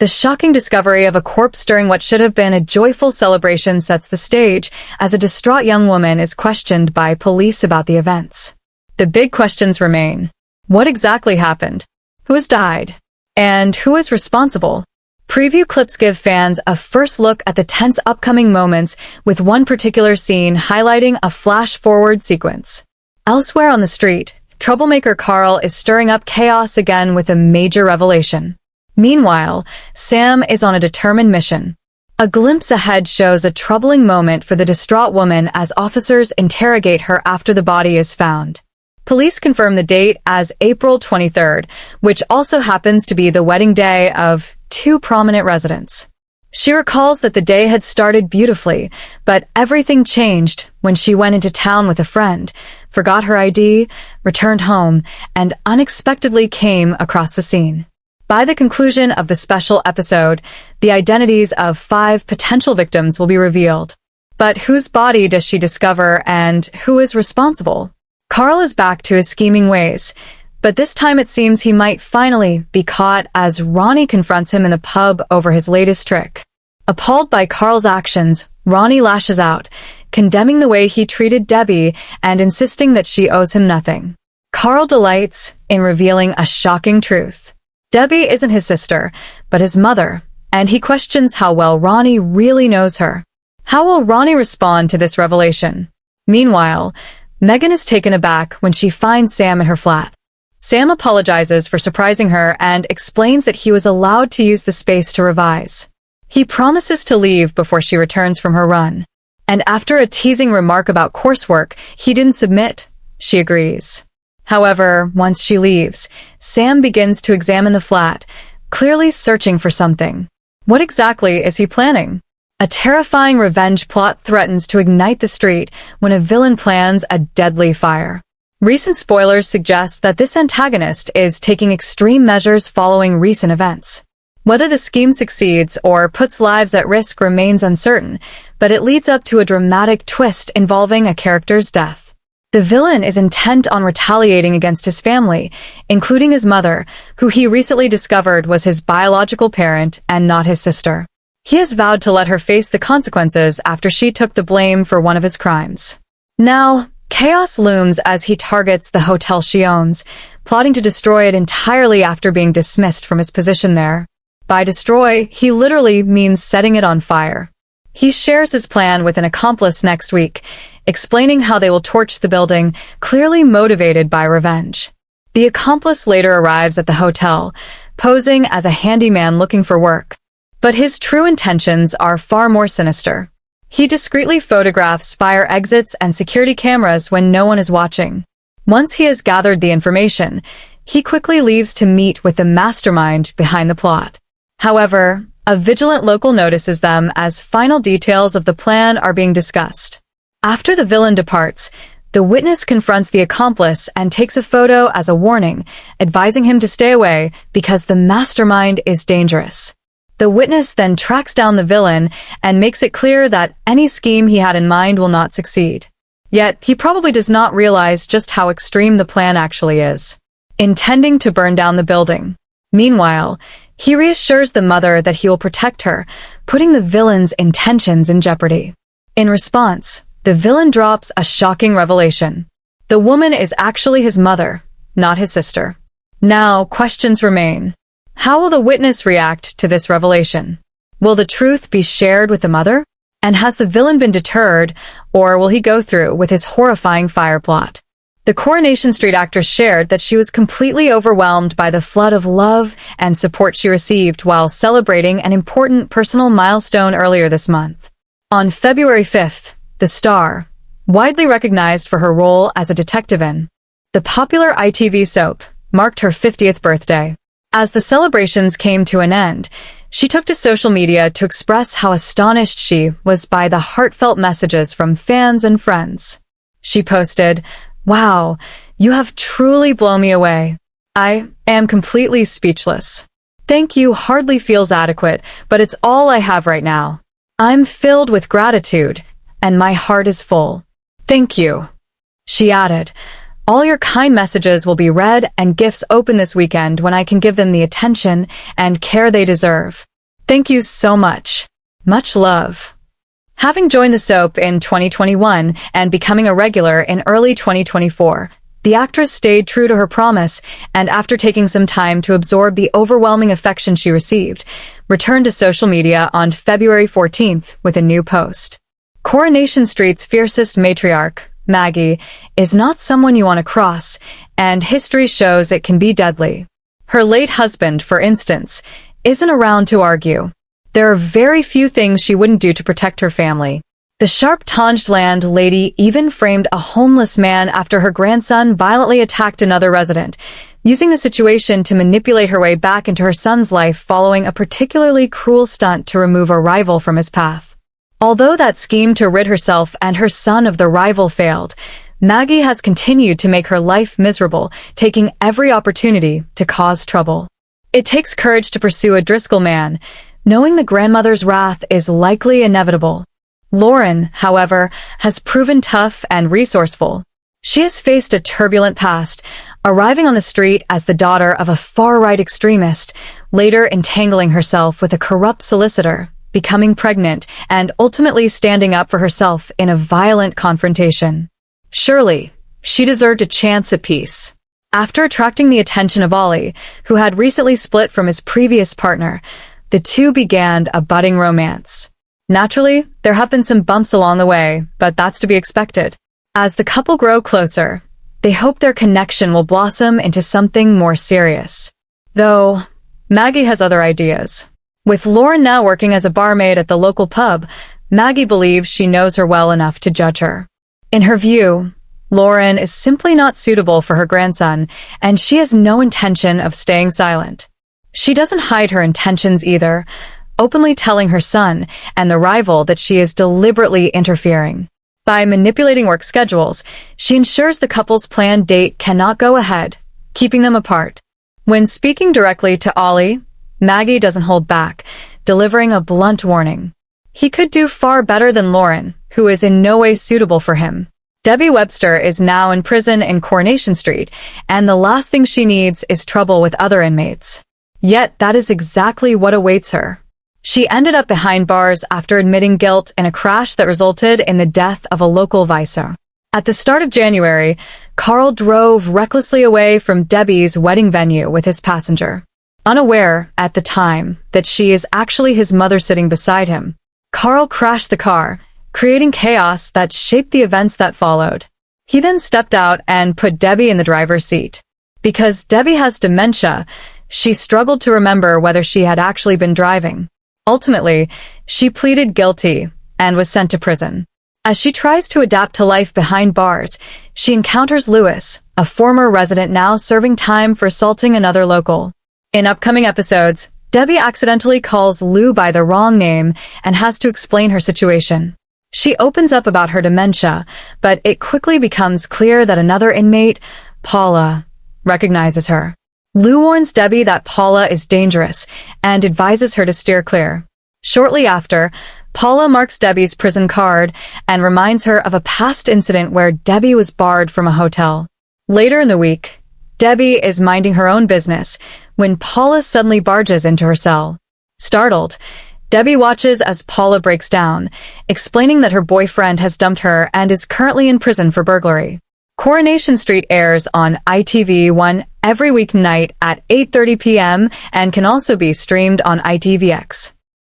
The shocking discovery of a corpse during what should have been a joyful celebration sets the stage as a distraught young woman is questioned by police about the events. The big questions remain. What exactly happened? Who has died? And who is responsible? Preview clips give fans a first look at the tense upcoming moments, with one particular scene highlighting a flash-forward sequence. Elsewhere on the street, troublemaker Carl is stirring up chaos again with a major revelation. Meanwhile, Sam is on a determined mission. A glimpse ahead shows a troubling moment for the distraught woman as officers interrogate her after the body is found. Police confirm the date as April 23rd, which also happens to be the wedding day of two prominent residents. She recalls that the day had started beautifully, but everything changed when she went into town with a friend, forgot her ID, returned home, and unexpectedly came across the scene. By the conclusion of the special episode, the identities of 5 potential victims will be revealed. But whose body does she discover and who is responsible? Carl is back to his scheming ways, but this time it seems he might finally be caught as Ronnie confronts him in the pub over his latest trick. Appalled by Carl's actions, Ronnie lashes out, condemning the way he treated Debbie and insisting that she owes him nothing. Carl delights in revealing a shocking truth. Debbie isn't his sister, but his mother, and he questions how well Ronnie really knows her. How will Ronnie respond to this revelation? Meanwhile, Megan is taken aback when she finds Sam in her flat. Sam apologizes for surprising her and explains that he was allowed to use the space to revise. He promises to leave before she returns from her run. And after a teasing remark about coursework he didn't submit, she agrees. However, once she leaves, Sam begins to examine the flat, clearly searching for something. What exactly is he planning? A terrifying revenge plot threatens to ignite the street when a villain plans a deadly fire. Recent spoilers suggest that this antagonist is taking extreme measures following recent events. Whether the scheme succeeds or puts lives at risk remains uncertain, but it leads up to a dramatic twist involving a character's death. The villain is intent on retaliating against his family, including his mother, who he recently discovered was his biological parent and not his sister. He has vowed to let her face the consequences after she took the blame for one of his crimes. Now, chaos looms as he targets the hotel she owns, plotting to destroy it entirely after being dismissed from his position there. By destroy, he literally means setting it on fire. He shares his plan with an accomplice next week, explaining how they will torch the building, clearly motivated by revenge. The accomplice later arrives at the hotel, posing as a handyman looking for work. But his true intentions are far more sinister. He discreetly photographs fire exits and security cameras when no one is watching. Once he has gathered the information, he quickly leaves to meet with the mastermind behind the plot. However, a vigilant local notices them as final details of the plan are being discussed. After the villain departs, the witness confronts the accomplice and takes a photo as a warning, advising him to stay away because the mastermind is dangerous. The witness then tracks down the villain and makes it clear that any scheme he had in mind will not succeed. Yet, he probably does not realize just how extreme the plan actually is, intending to burn down the building. Meanwhile, he reassures the mother that he will protect her, putting the villain's intentions in jeopardy. In response, the villain drops a shocking revelation. The woman is actually his mother, not his sister. Now, questions remain. How will the witness react to this revelation? Will the truth be shared with the mother? And has the villain been deterred, or will he go through with his horrifying fire plot? The Coronation Street actress shared that she was completely overwhelmed by the flood of love and support she received while celebrating an important personal milestone earlier this month. On February 5th, the star, widely recognized for her role as a detective in the popular ITV soap, marked her 50th birthday. As the celebrations came to an end, she took to social media to express how astonished she was by the heartfelt messages from fans and friends. She posted, "Wow, you have truly blown me away. I am completely speechless. Thank you hardly feels adequate, but it's all I have right now. I'm filled with gratitude, and my heart is full. Thank you." She added, "All your kind messages will be read and gifts open this weekend when I can give them the attention and care they deserve." Thank you so much. Much love. Having joined the soap in 2021 and becoming a regular in early 2024, the actress stayed true to her promise and, after taking some time to absorb the overwhelming affection she received, returned to social media on February 14th with a new post. Coronation Street's fiercest matriarch, Maggie, is not someone you want to cross, and history shows it can be deadly. Her late husband, for instance, isn't around to argue. There are very few things she wouldn't do to protect her family. The sharp-tongued landlady even framed a homeless man after her grandson violently attacked another resident, using the situation to manipulate her way back into her son's life following a particularly cruel stunt to remove a rival from his path. Although that scheme to rid herself and her son of the rival failed, Maggie has continued to make her life miserable, taking every opportunity to cause trouble. It takes courage to pursue a Driscoll man, knowing the grandmother's wrath is likely inevitable. Lauren, however, has proven tough and resourceful. She has faced a turbulent past, arriving on the street as the daughter of a far-right extremist, later entangling herself with a corrupt solicitor, becoming pregnant, and ultimately standing up for herself in a violent confrontation. Surely, she deserved a chance at peace. After attracting the attention of Ollie, who had recently split from his previous partner, the two began a budding romance. Naturally, there have been some bumps along the way, but that's to be expected. As the couple grow closer, they hope their connection will blossom into something more serious. Though, Maggie has other ideas. With Lauren now working as a barmaid at the local pub, Maggie believes she knows her well enough to judge her. In her view, Lauren is simply not suitable for her grandson, and she has no intention of staying silent. She doesn't hide her intentions either, openly telling her son and the rival that she is deliberately interfering. By manipulating work schedules, she ensures the couple's planned date cannot go ahead, keeping them apart. When speaking directly to Ollie, Maggie doesn't hold back, delivering a blunt warning. He could do far better than Lauren, who is in no way suitable for him. Abi Webster is now in prison in Coronation Street, and the last thing she needs is trouble with other inmates. Yet that is exactly what awaits her. She ended up behind bars after admitting guilt in a crash that resulted in the death of a local vicer. At the start of January, Carl drove recklessly away from Debbie's wedding venue with his passenger. Unaware, at the time, that she is actually his mother sitting beside him, Carl crashed the car, creating chaos that shaped the events that followed. He then stepped out and put Debbie in the driver's seat. Because Debbie has dementia, she struggled to remember whether she had actually been driving. Ultimately, she pleaded guilty and was sent to prison. As she tries to adapt to life behind bars, she encounters Lewis, a former resident now serving time for assaulting another local. In upcoming episodes, Debbie accidentally calls Lou by the wrong name and has to explain her situation. She opens up about her dementia, but it quickly becomes clear that another inmate, Paula, recognizes her. Lou warns Debbie that Paula is dangerous and advises her to steer clear. Shortly after, Paula marks Debbie's prison card and reminds her of a past incident where Debbie was barred from a hotel. Later in the week, Debbie is minding her own business when Paula suddenly barges into her cell. Startled, Debbie watches as Paula breaks down, explaining that her boyfriend has dumped her and is currently in prison for burglary. Coronation Street airs on ITV1 every weeknight at 8:30 p.m. and can also be streamed on ITVX.